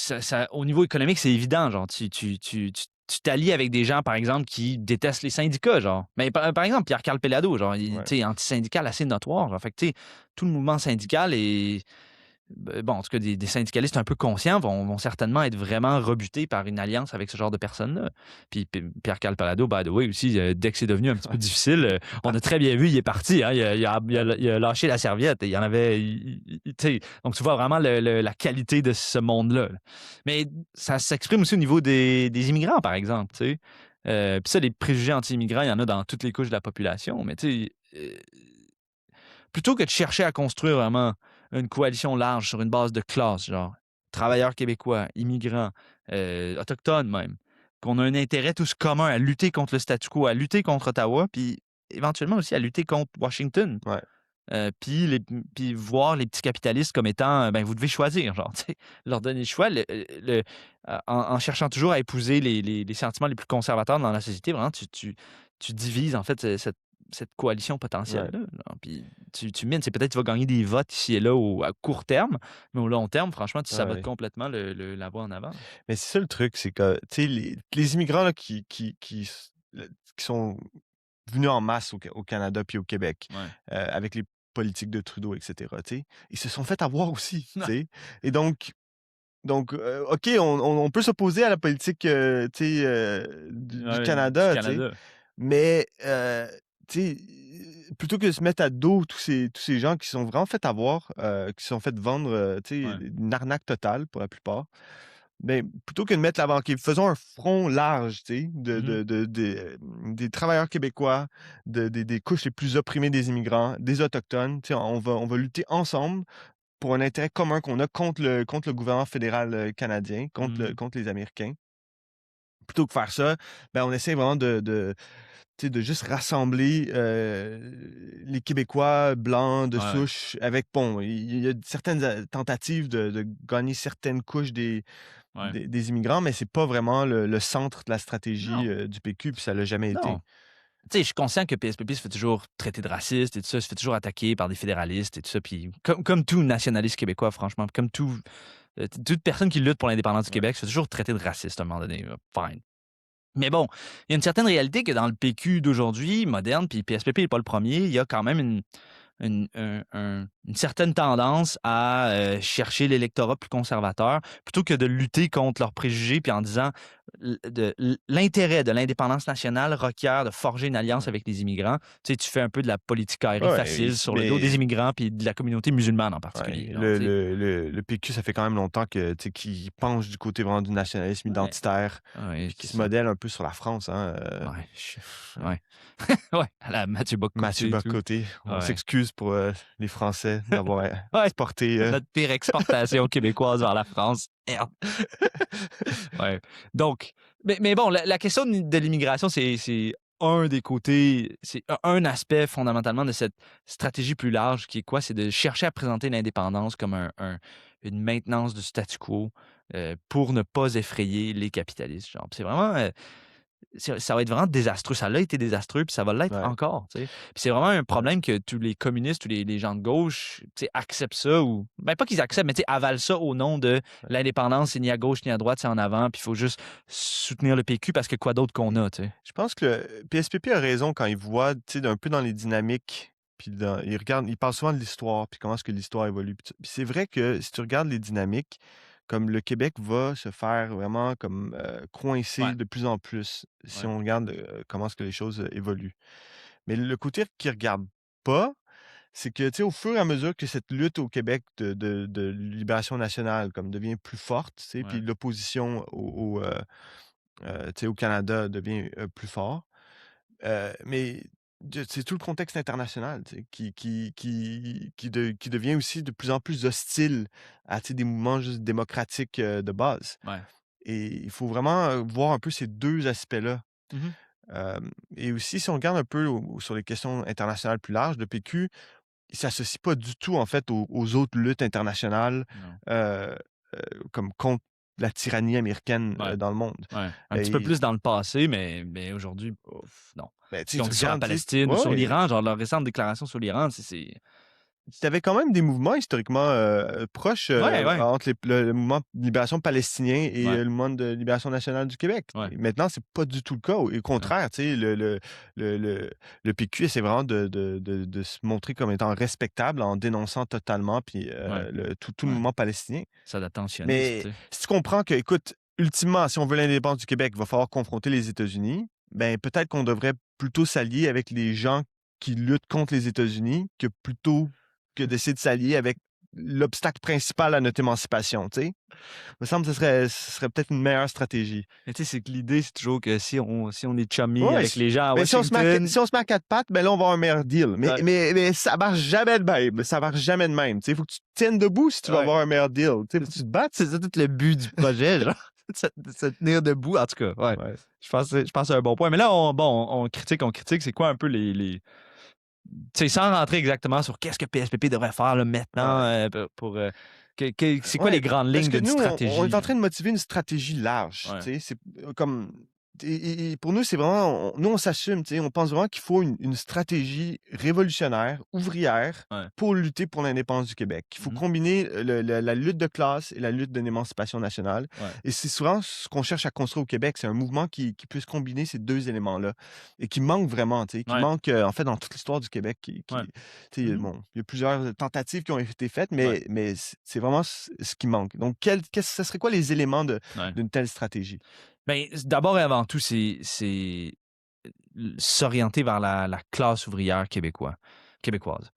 [SPEAKER 1] au niveau économique, c'est évident. Genre, tu t'allies avec des gens, par exemple, qui détestent les syndicats, genre. Mais par exemple, Pierre-Carl Pellado, genre, tu sais, anti-syndical assez notoire. Genre. Fait que, tu sais, tout le mouvement syndical est. Bon, en tout cas, des syndicalistes un peu conscients vont certainement être vraiment rebutés par une alliance avec ce genre de personnes-là. Puis Pierre-Carl Pellado, by the way, aussi, dès que c'est devenu un petit peu difficile, on a très bien vu, il est parti. Hein, il a lâché la serviette. Il y en avait. Donc, tu vois vraiment la qualité de ce monde-là. Mais ça s'exprime aussi au niveau des immigrants, par exemple. Puis ça, les préjugés anti-immigrants, il y en a dans toutes les couches de la population. Mais tu sais, plutôt que de chercher à construire vraiment une coalition large sur une base de classe, genre travailleurs québécois, immigrants, autochtones même, qu'on a un intérêt tous commun à lutter contre le statu quo, à lutter contre Ottawa, puis éventuellement aussi à lutter contre Washington. Puis voir les petits capitalistes comme étant, ben vous devez choisir, genre, tu sais, leur donner le choix, en cherchant toujours à épouser les sentiments les plus conservateurs dans la société, vraiment, tu divises en fait cette coalition potentielle-là. Puis tu mines, c'est peut-être que tu vas gagner des votes ici et là à court terme, mais au long terme, franchement, tu sabotes complètement la voie en avant.
[SPEAKER 2] Mais c'est ça le truc, c'est que les immigrants là, qui sont venus en masse au Canada puis au Québec, avec les politiques de Trudeau, etc., ils se sont fait avoir aussi. Et donc OK, on peut s'opposer à la politique du Canada, mais plutôt que de se mettre à dos tous ces gens qui sont vraiment fait avoir, qui se sont fait vendre une arnaque totale pour la plupart, ben, plutôt que de mettre la banque, faisons un front large des travailleurs québécois, des couches les plus opprimées des immigrants, des Autochtones. On va lutter ensemble pour un intérêt commun qu'on a contre le gouvernement fédéral canadien, contre les Américains. Plutôt que faire ça, ben, on essaie vraiment de juste rassembler les Québécois blancs de
[SPEAKER 1] Ouais.
[SPEAKER 2] souche avec, bon, il y a certaines tentatives de gagner certaines couches
[SPEAKER 1] Ouais.
[SPEAKER 2] des immigrants, mais c'est pas vraiment le centre de la
[SPEAKER 1] Non.
[SPEAKER 2] stratégie du PQ, puis ça l'a jamais été.
[SPEAKER 1] Non. Tu sais, je suis conscient que PSPP se fait toujours traiter de raciste et tout ça, se fait toujours attaquer par des fédéralistes et tout ça, puis comme tout nationaliste québécois, franchement, comme toute personne qui lutte pour l'indépendance du
[SPEAKER 2] Ouais.
[SPEAKER 1] Québec se fait toujours traiter de raciste à un moment donné. Fine. Mais bon, il y a une certaine réalité que dans le PQ d'aujourd'hui, moderne, puis PSPP n'est pas le premier, il y a quand même une certaine tendance à chercher l'électorat plus conservateur plutôt que de lutter contre leurs préjugés puis en disant l'intérêt de l'indépendance nationale requiert de forger une alliance avec les immigrants. Tu sais, tu fais un peu de la politicaillerie
[SPEAKER 2] Ouais,
[SPEAKER 1] facile sur le dos des immigrants puis de la communauté musulmane en particulier.
[SPEAKER 2] Ouais,
[SPEAKER 1] genre, tu sais.
[SPEAKER 2] le PQ, ça fait quand même longtemps qu'il penche du côté vraiment du nationalisme
[SPEAKER 1] Ouais.
[SPEAKER 2] identitaire,
[SPEAKER 1] Ouais,
[SPEAKER 2] puis qui
[SPEAKER 1] c'est
[SPEAKER 2] se
[SPEAKER 1] ça.
[SPEAKER 2] modèle un peu sur la France. Hein,
[SPEAKER 1] Ouais. Ouais, à la Mathieu Bock-Côté.
[SPEAKER 2] Mathieu
[SPEAKER 1] et tout.
[SPEAKER 2] Bock-Côté, on
[SPEAKER 1] Ouais.
[SPEAKER 2] s'excuse pour les Français d'avoir
[SPEAKER 1] Ouais.
[SPEAKER 2] exporté.
[SPEAKER 1] Notre pire exportation québécoise vers la France. Merde. Ouais. Donc, mais bon, la question de l'immigration, c'est un des côtés, c'est un aspect fondamentalement de cette stratégie plus large qui est quoi? C'est de chercher à présenter l'indépendance comme une maintenance du statu quo pour ne pas effrayer les capitalistes. Genre. C'est vraiment... ça va être vraiment désastreux. Ça l'a été désastreux, puis ça va l'être
[SPEAKER 2] Ouais.
[SPEAKER 1] encore. Tu sais. Puis c'est vraiment un problème que tous les communistes, tous les gens de gauche tu sais, acceptent ça, ou ben pas qu'ils acceptent, mais tu sais, avalent ça au nom de l'indépendance, c'est ni à gauche ni à droite, c'est en avant, puis il faut juste soutenir le PQ parce que quoi d'autre qu'on a. Tu sais.
[SPEAKER 2] Je pense que le PSPP a raison quand il voit, tu sais, un peu dans les dynamiques, puis il parle souvent de l'histoire, puis comment est-ce que l'histoire évolue. Puis c'est vrai que si tu regardes les dynamiques, comme le Québec va se faire vraiment comme coincer
[SPEAKER 1] Ouais.
[SPEAKER 2] de plus en plus si
[SPEAKER 1] Ouais.
[SPEAKER 2] on regarde comment est-ce que les choses évoluent. Mais le côté qu'il regarde pas, c'est que, tu sais, au fur et à mesure que cette lutte au Québec de libération nationale comme devient plus forte, tu sais, puis
[SPEAKER 1] Ouais.
[SPEAKER 2] l'opposition tu sais, au Canada devient plus fort, mais c'est tout le contexte international, tu sais, qui devient aussi de plus en plus hostile à, tu sais, des mouvements juste démocratiques de base.
[SPEAKER 1] Ouais.
[SPEAKER 2] Et il faut vraiment voir un peu ces deux aspects-là.
[SPEAKER 1] Mhm.
[SPEAKER 2] Et aussi, si on regarde un peu sur les questions internationales plus larges, le PQ, il ne s'associe pas du tout, en fait, aux autres luttes internationales
[SPEAKER 1] Non.
[SPEAKER 2] euh, comme contre la tyrannie américaine
[SPEAKER 1] Ouais.
[SPEAKER 2] dans le monde.
[SPEAKER 1] Ouais. Un petit peu
[SPEAKER 2] Et,
[SPEAKER 1] plus dans le passé, mais aujourd'hui, non.
[SPEAKER 2] ben,
[SPEAKER 1] Ce
[SPEAKER 2] tu sais,
[SPEAKER 1] qu'ils ont
[SPEAKER 2] tu
[SPEAKER 1] dit sur la
[SPEAKER 2] regardes, tu sais,
[SPEAKER 1] Palestine ou sur
[SPEAKER 2] ouais,
[SPEAKER 1] l'Iran, genre leur récente déclaration sur l'Iran, c'est...
[SPEAKER 2] tu avais quand même des mouvements historiquement proches
[SPEAKER 1] Ouais, ouais.
[SPEAKER 2] entre le mouvement de libération palestinien et
[SPEAKER 1] Ouais.
[SPEAKER 2] le mouvement de libération nationale du Québec.
[SPEAKER 1] Ouais.
[SPEAKER 2] Et maintenant, c'est pas du tout le cas. Au contraire, tu sais, le PQ essaie vraiment de se montrer comme étant respectable en dénonçant totalement puis,
[SPEAKER 1] Ouais.
[SPEAKER 2] tout le
[SPEAKER 1] Ouais.
[SPEAKER 2] mouvement palestinien.
[SPEAKER 1] Ça d'attentionniste,
[SPEAKER 2] Mais
[SPEAKER 1] tu sais.
[SPEAKER 2] si tu comprends que, écoute, ultimement, si on veut l'indépendance du Québec, il va falloir confronter les États-Unis, ben peut-être qu'on devrait plutôt s'allier avec les gens qui luttent contre les États-Unis que plutôt que d'essayer de s'allier avec l'obstacle principal à notre émancipation, tu sais. Il me semble que ce serait peut-être une meilleure stratégie.
[SPEAKER 1] Mais tu sais, c'est que l'idée, c'est toujours que si on est chummy
[SPEAKER 2] Ouais,
[SPEAKER 1] avec les gens à
[SPEAKER 2] mais si on se met
[SPEAKER 1] Washington...
[SPEAKER 2] à quatre pattes, ben là, on va avoir un meilleur deal. Mais,
[SPEAKER 1] Ouais.
[SPEAKER 2] mais ça marche jamais de même. Ça marche jamais de même. Il faut que tu te tiennes debout si tu veux
[SPEAKER 1] Ouais.
[SPEAKER 2] avoir un meilleur deal. Tu sais, faut que tu te battes.
[SPEAKER 1] C'est ça tout le but du projet, genre. De se tenir debout, en tout cas. Ouais.
[SPEAKER 2] Ouais.
[SPEAKER 1] Je pense que c'est un bon point. Mais là, on critique. C'est quoi un peu les... Tu sais, sans rentrer exactement sur qu'est-ce que PSPP devrait faire là, maintenant c'est quoi les
[SPEAKER 2] Ouais,
[SPEAKER 1] grandes
[SPEAKER 2] parce
[SPEAKER 1] lignes
[SPEAKER 2] que
[SPEAKER 1] d'une
[SPEAKER 2] nous,
[SPEAKER 1] stratégie?
[SPEAKER 2] on est en
[SPEAKER 1] là?
[SPEAKER 2] train de motiver une stratégie large.
[SPEAKER 1] Ouais.
[SPEAKER 2] Tu sais, c'est comme. Et pour nous, c'est vraiment. Nous, on s'assume. Tu sais, on pense vraiment qu'il faut une stratégie révolutionnaire, ouvrière,
[SPEAKER 1] Ouais.
[SPEAKER 2] pour lutter pour l'indépendance du Québec. Il faut
[SPEAKER 1] Mhm.
[SPEAKER 2] combiner la lutte de classe et la lutte de l'émancipation nationale.
[SPEAKER 1] Ouais.
[SPEAKER 2] Et c'est souvent ce qu'on cherche à construire au Québec. C'est un mouvement qui puisse combiner ces deux éléments-là. Et qui manque vraiment. Tu sais, qui
[SPEAKER 1] Ouais.
[SPEAKER 2] manque, en fait, dans toute l'histoire du Québec.
[SPEAKER 1] Ouais.
[SPEAKER 2] Tu sais,
[SPEAKER 1] Mhm.
[SPEAKER 2] bon, il y a plusieurs tentatives qui ont été faites,
[SPEAKER 1] Ouais.
[SPEAKER 2] mais c'est vraiment ce qui manque. Donc, ce serait quoi les éléments
[SPEAKER 1] Ouais.
[SPEAKER 2] d'une telle stratégie?
[SPEAKER 1] Ben, d'abord et avant tout, c'est s'orienter vers la classe ouvrière québécoise.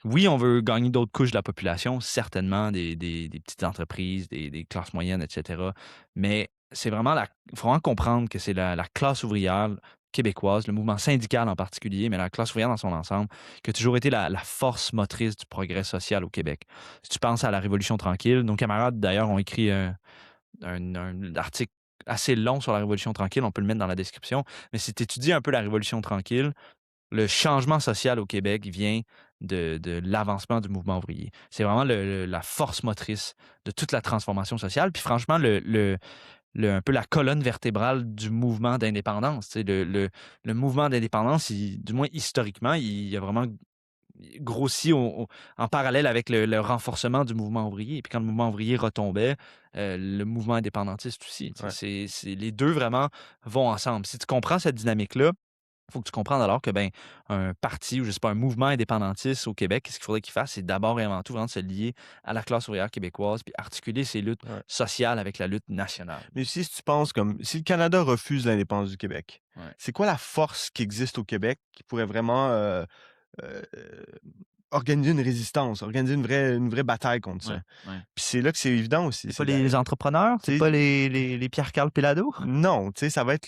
[SPEAKER 1] Oui, on veut gagner d'autres couches de la population, certainement, des petites entreprises, des classes moyennes, etc. Mais c'est vraiment il faut vraiment comprendre que c'est la classe ouvrière québécoise, le mouvement syndical en particulier, mais la classe ouvrière dans son ensemble, qui a toujours été la force motrice du progrès social au Québec. Si tu penses à la Révolution tranquille, nos camarades, d'ailleurs, ont écrit un article assez long sur la Révolution tranquille, on peut le mettre dans la description, mais si tu étudies un peu la Révolution tranquille, le changement social au Québec vient de l'avancement du mouvement ouvrier. C'est vraiment la force motrice de toute la transformation sociale. Puis franchement, un peu la colonne vertébrale du mouvement d'indépendance. Tu sais, le mouvement d'indépendance, du moins historiquement, il a vraiment grossi en parallèle avec le renforcement du mouvement ouvrier. Et puis quand le mouvement ouvrier retombait, le mouvement indépendantiste aussi. Tu sais,
[SPEAKER 2] Ouais.
[SPEAKER 1] les deux vraiment vont ensemble. Si tu comprends cette dynamique-là, il faut que tu comprennes alors que un parti ou je sais pas, un mouvement indépendantiste au Québec, qu'est-ce qu'il faudrait qu'il fasse? C'est d'abord et avant tout vraiment de se lier à la classe ouvrière québécoise puis articuler ses luttes
[SPEAKER 2] Ouais.
[SPEAKER 1] sociales avec la lutte nationale.
[SPEAKER 2] Mais si tu penses comme si le Canada refuse l'indépendance du Québec,
[SPEAKER 1] Ouais.
[SPEAKER 2] c'est quoi la force qui existe au Québec qui pourrait vraiment euh, organiser une résistance, organiser une vraie bataille contre ça?
[SPEAKER 1] Ouais.
[SPEAKER 2] Puis c'est là que c'est évident aussi.
[SPEAKER 1] C'est pas les entrepreneurs? C'est
[SPEAKER 2] t'sais,
[SPEAKER 1] pas les Pierre-Carl Pelado?
[SPEAKER 2] Non, tu sais, ça va être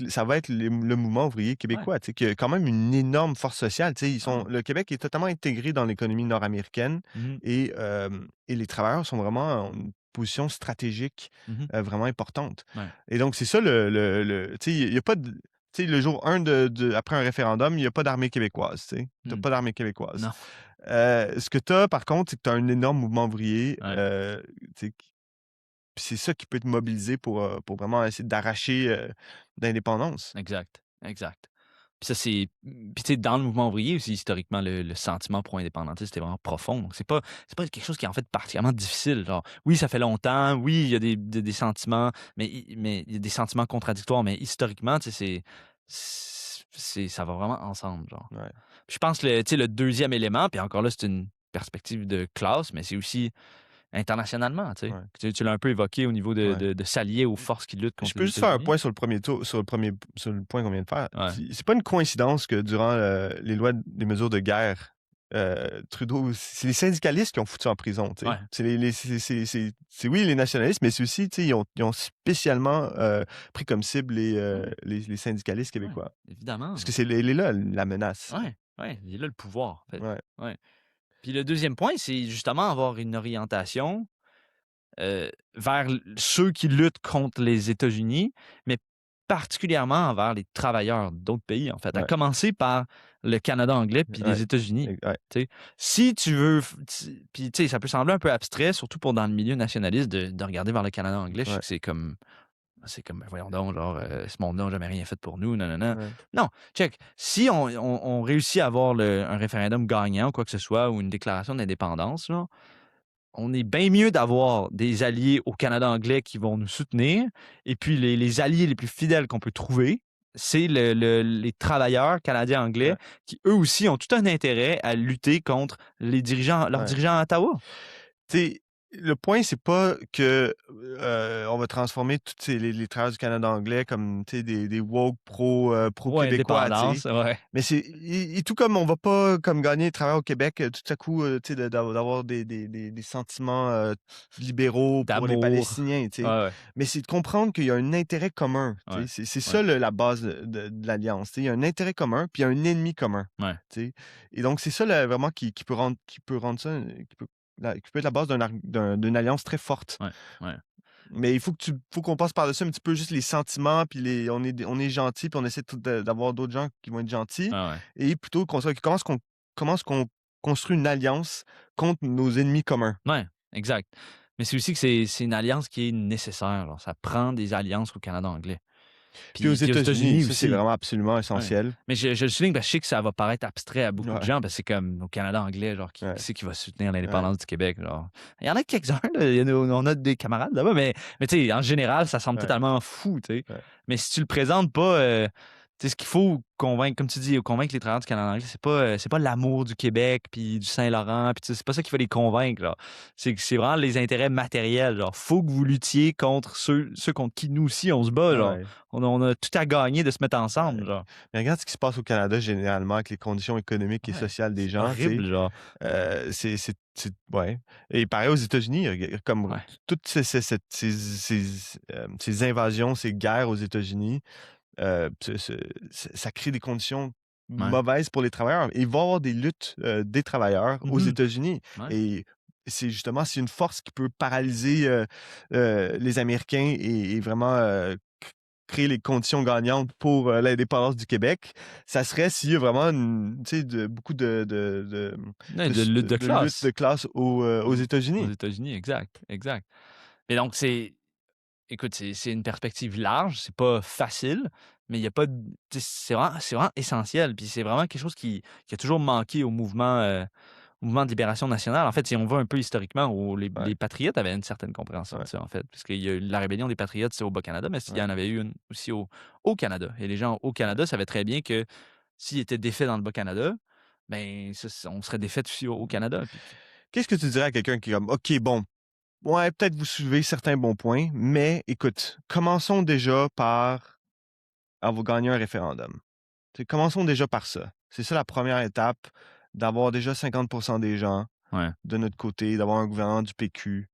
[SPEAKER 2] le mouvement ouvrier québécois, tu sais, qui a quand même une énorme force sociale. Tu sais, le Québec est totalement intégré dans l'économie nord-américaine
[SPEAKER 1] Mhm.
[SPEAKER 2] et les travailleurs sont vraiment en une position stratégique
[SPEAKER 1] Mhm.
[SPEAKER 2] vraiment importante.
[SPEAKER 1] Ouais.
[SPEAKER 2] Et donc, c'est ça tu sais, il y a pas de. Tu sais, le jour 1 après un référendum, il n'y a pas d'armée québécoise. Tu n'as
[SPEAKER 1] Mm.
[SPEAKER 2] pas d'armée québécoise.
[SPEAKER 1] Non.
[SPEAKER 2] Ce que tu as, par contre, c'est que tu as un énorme mouvement ouvrier.
[SPEAKER 1] Ouais.
[SPEAKER 2] Tu sais, puis c'est ça qui peut te mobiliser pour vraiment essayer d'arracher l'indépendance.
[SPEAKER 1] Exact. Puis ça, puis tu sais, dans le mouvement ouvrier aussi, historiquement, le sentiment pro-indépendantiste était vraiment profond. Donc, c'est pas quelque chose qui est en fait particulièrement difficile. Genre, oui, ça fait longtemps, oui, il y a des sentiments, mais il y a des sentiments contradictoires, mais historiquement, tu sais, ça va vraiment ensemble, genre.
[SPEAKER 2] Ouais.
[SPEAKER 1] Puis je pense que tu sais, le deuxième élément, puis encore là, c'est une perspective de classe, mais c'est aussi internationalement, tu sais.
[SPEAKER 2] Ouais.
[SPEAKER 1] Tu l'as un peu évoqué au niveau
[SPEAKER 2] Ouais.
[SPEAKER 1] de s'allier aux forces qui luttent
[SPEAKER 2] Je
[SPEAKER 1] contre
[SPEAKER 2] peux
[SPEAKER 1] les
[SPEAKER 2] juste faire un
[SPEAKER 1] États-Unis.
[SPEAKER 2] point sur le point qu'on vient de faire.
[SPEAKER 1] Ouais.
[SPEAKER 2] C'est pas une coïncidence que durant les lois des mesures de guerre, Trudeau, c'est les syndicalistes qui ont foutu en prison. Tu sais.
[SPEAKER 1] Ouais.
[SPEAKER 2] C'est oui les nationalistes, mais c'est aussi, tu sais, ils ont spécialement pris comme cible les syndicalistes
[SPEAKER 1] Ouais,
[SPEAKER 2] québécois.
[SPEAKER 1] évidemment.
[SPEAKER 2] Parce que c'est là la menace.
[SPEAKER 1] Ouais, il est là le pouvoir, en fait.
[SPEAKER 2] Ouais.
[SPEAKER 1] Ouais. Puis le deuxième point, c'est justement avoir une orientation vers ceux qui luttent contre les États-Unis, mais particulièrement envers les travailleurs d'autres pays, en fait, à
[SPEAKER 2] Ouais.
[SPEAKER 1] commencer par le Canada anglais puis
[SPEAKER 2] Ouais.
[SPEAKER 1] les États-Unis.
[SPEAKER 2] Ouais.
[SPEAKER 1] Tu sais. Si tu veux, puis tu sais, ça peut sembler un peu abstrait, surtout pour dans le milieu nationaliste, de regarder vers le Canada anglais. Je sais
[SPEAKER 2] Ouais.
[SPEAKER 1] que c'est comme, ben voyons donc, genre, ce monde-là n'a jamais rien fait pour nous, non.
[SPEAKER 2] Ouais.
[SPEAKER 1] Non, check. Si on réussit à avoir un référendum gagnant ou quoi que ce soit, ou une déclaration d'indépendance, là, on est bien mieux d'avoir des alliés au Canada anglais qui vont nous soutenir, et puis les alliés les plus fidèles qu'on peut trouver, c'est les travailleurs canadiens-anglais
[SPEAKER 2] Ouais.
[SPEAKER 1] qui, eux aussi, ont tout un intérêt à lutter contre leurs
[SPEAKER 2] Ouais.
[SPEAKER 1] dirigeants à Ottawa.
[SPEAKER 2] Tu sais, le point, c'est pas que on va transformer tous les travailleurs du Canada anglais comme des woke pro-québécois.
[SPEAKER 1] Indépendance, ouais.
[SPEAKER 2] Mais et tout comme on va pas comme gagner les travailleurs au Québec, tout à coup, d'avoir des sentiments libéraux pour les
[SPEAKER 1] D'amour.
[SPEAKER 2] Palestiniens. Tu sais.
[SPEAKER 1] Ouais.
[SPEAKER 2] Mais c'est de comprendre qu'il y a un intérêt commun. Tu sais.
[SPEAKER 1] Ouais.
[SPEAKER 2] C'est ça la base de l'Alliance. Tu sais. Il y a un intérêt commun, puis il y a un ennemi commun.
[SPEAKER 1] Ouais.
[SPEAKER 2] Tu sais. Et donc, c'est ça vraiment qui peut rendre ça, qui peut être la base d'une alliance très forte.
[SPEAKER 1] Ouais.
[SPEAKER 2] Mais il faut qu'on passe par-dessus un petit peu juste les sentiments, puis on est gentil, puis on essaie d'avoir d'autres gens qui vont être gentils.
[SPEAKER 1] Ouais.
[SPEAKER 2] Et plutôt comment est-ce qu'on construit une alliance contre nos ennemis communs.
[SPEAKER 1] Ouais, exact. Mais c'est aussi que c'est une alliance qui est nécessaire. Genre. Ça prend des alliances au Canada anglais.
[SPEAKER 2] Puis aux États-Unis, ça, c'est
[SPEAKER 1] aussi.
[SPEAKER 2] vraiment absolument essentiel.
[SPEAKER 1] Mais je le souligne parce que je sais que ça va paraître abstrait à beaucoup de
[SPEAKER 2] Ouais.
[SPEAKER 1] gens, parce que c'est comme au Canada anglais, genre, qui
[SPEAKER 2] Ouais.
[SPEAKER 1] c'est qui va soutenir l'indépendance du Québec, genre. Il y en a quelques-uns, là, on a des camarades là-bas, mais tu sais, en général, ça semble
[SPEAKER 2] Ouais.
[SPEAKER 1] totalement fou, tu sais.
[SPEAKER 2] Ouais.
[SPEAKER 1] Mais si tu le présentes pas, tu sais, ce qu'il faut convaincre, comme tu dis, convaincre les travailleurs du Canada anglais, c'est pas l'amour du Québec puis du Saint-Laurent, puis tu sais, c'est pas ça qui va les convaincre, là. C'est vraiment les intérêts matériels, genre. Faut que vous luttiez contre ceux contre qui nous aussi on se bat, genre.
[SPEAKER 2] Ouais.
[SPEAKER 1] On a tout à gagner de se mettre ensemble,
[SPEAKER 2] Ouais.
[SPEAKER 1] genre.
[SPEAKER 2] Mais regarde ce qui se passe au Canada généralement avec les conditions économiques et sociales des gens.
[SPEAKER 1] Horrible, genre.
[SPEAKER 2] Ouais. Et pareil aux États-Unis, comme
[SPEAKER 1] Ouais.
[SPEAKER 2] toutes ces invasions, ces guerres aux États-Unis, ça crée des conditions mauvaises pour les travailleurs. Et il va y avoir des luttes des travailleurs aux
[SPEAKER 1] Mhm.
[SPEAKER 2] États-Unis.
[SPEAKER 1] Ouais.
[SPEAKER 2] Et c'est une force qui peut paralyser les Américains et vraiment créer les conditions gagnantes pour l'indépendance du Québec, ça serait s'il y a vraiment beaucoup
[SPEAKER 1] Ouais, de lutte de classe.
[SPEAKER 2] lutte de classe aux États-Unis.
[SPEAKER 1] Aux États-Unis, exact. Et donc, écoute, c'est une perspective large, c'est pas facile, mais il y a pas de c'est vraiment essentiel, puis c'est vraiment quelque chose qui a toujours manqué au mouvement de libération nationale. En fait, si on va un peu historiquement, où les patriotes avaient une certaine compréhension de ça, en fait, parce qu'il y a eu la rébellion des patriotes, c'est au Bas-Canada, mais il y en avait eu une aussi au Canada. Et les gens au Canada savaient très bien que s'ils étaient défaits dans le Bas-Canada, ben on serait défaits aussi au Canada.
[SPEAKER 2] Qu'est-ce que tu dirais à quelqu'un qui est comme, OK, bon, ouais, peut-être vous soulevez certains bons points, mais écoute, commençons déjà par avoir gagné un référendum. Commençons déjà par ça. C'est ça la première étape, d'avoir déjà 50% des gens de notre côté, d'avoir un gouvernement du PQ.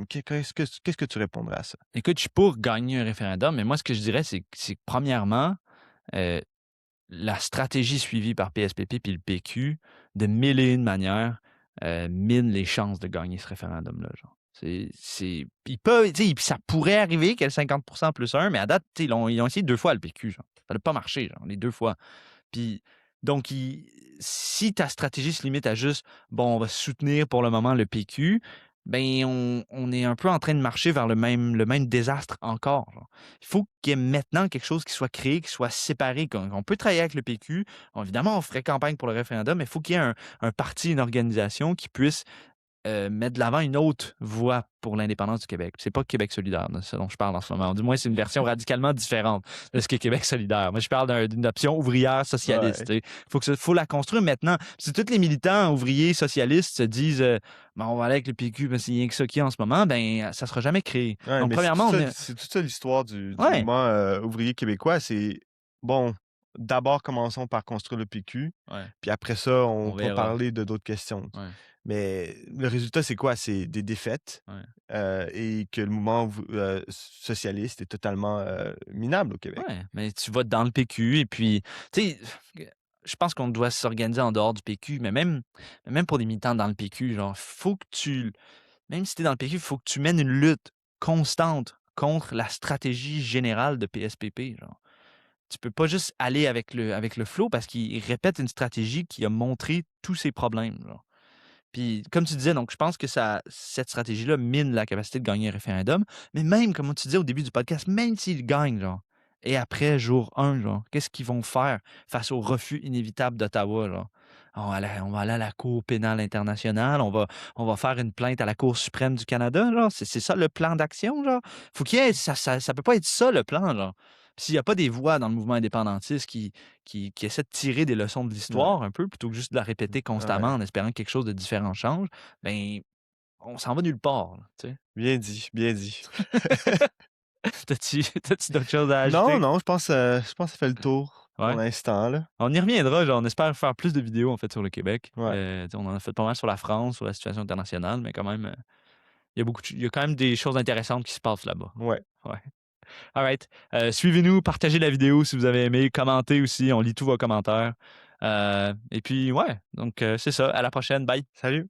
[SPEAKER 2] Qu'est-ce que tu répondrais à ça?
[SPEAKER 1] Écoute, je suis pour gagner un référendum, mais moi, ce que je dirais, c'est que premièrement, la stratégie suivie par PSPP puis le PQ, de mille et une manières, mine les chances de gagner ce référendum-là. Genre. Ça pourrait arriver qu'il y ait le 50% plus 1, mais à date, ils ont essayé 2 fois le PQ. Genre. Ça n'a pas marché, genre, les 2 fois. Puis, donc, si ta stratégie se limite à juste, bon, on va soutenir pour le moment le PQ, ben, on est un peu en train de marcher vers le même désastre encore. Genre. Il faut qu'il y ait maintenant quelque chose qui soit créé, qui soit séparé. On peut travailler avec le PQ. Évidemment, on ferait campagne pour le référendum, mais il faut qu'il y ait un parti, une organisation qui puisse mettre de l'avant une autre voie pour l'indépendance du Québec. C'est pas Québec solidaire, de ce dont je parle en ce moment. Du moins, c'est une version radicalement différente de ce qu'est Québec solidaire. Moi, je parle d'une option ouvrière socialiste. Il faut la construire maintenant. Si tous les militants ouvriers socialistes se disent ben, on va aller avec le PQ, mais c'est rien que ça qui est en ce moment, ben ça sera jamais créé. Donc, premièrement,
[SPEAKER 2] c'est toute ça l'histoire du mouvement ouvrier québécois. C'est bon, d'abord, commençons par construire le PQ, puis après ça, on va parler de d'autres questions. Mais le résultat, c'est quoi? C'est des défaites et que le mouvement socialiste est totalement minable au Québec.
[SPEAKER 1] Oui, mais tu votes dans le PQ et puis, tu sais, je pense qu'on doit s'organiser en dehors du PQ, mais même pour des militants dans le PQ, genre, même si tu es dans le PQ, il faut que tu mènes une lutte constante contre la stratégie générale de PSPP, genre. Tu peux pas juste aller avec le flow parce qu'il répète une stratégie qui a montré tous ses problèmes, genre. Puis, comme tu disais, donc je pense que cette stratégie-là mine la capacité de gagner un référendum. Mais même, comme tu disais au début du podcast, même s'ils gagnent, genre, et après jour 1, genre, qu'est-ce qu'ils vont faire face au refus inévitable d'Ottawa, genre? On va aller à la Cour pénale internationale, on va faire une plainte à la Cour suprême du Canada, genre. C'est ça le plan d'action, genre? Faut qu'il y ait, ça peut pas être ça le plan, genre. S'il n'y a pas des voix dans le mouvement indépendantiste qui essaient de tirer des leçons de l'histoire un peu, plutôt que juste de la répéter constamment en espérant que quelque chose de différent change, ben on s'en va nulle part. Là, tu sais.
[SPEAKER 2] Bien dit, bien dit.
[SPEAKER 1] T'as-tu d'autres choses à ajouter?
[SPEAKER 2] Non, je pense que ça fait le tour pour l'instant. Là.
[SPEAKER 1] On y reviendra, genre, on espère faire plus de vidéos en fait sur le Québec.
[SPEAKER 2] Ouais.
[SPEAKER 1] On en a fait pas mal sur la France, sur la situation internationale, mais quand même, il y a quand même des choses intéressantes qui se passent là-bas.
[SPEAKER 2] Ouais.
[SPEAKER 1] All right. Suivez-nous, partagez la vidéo si vous avez aimé, commentez aussi, on lit tous vos commentaires. Et puis, donc c'est ça. À la prochaine. Bye.
[SPEAKER 2] Salut.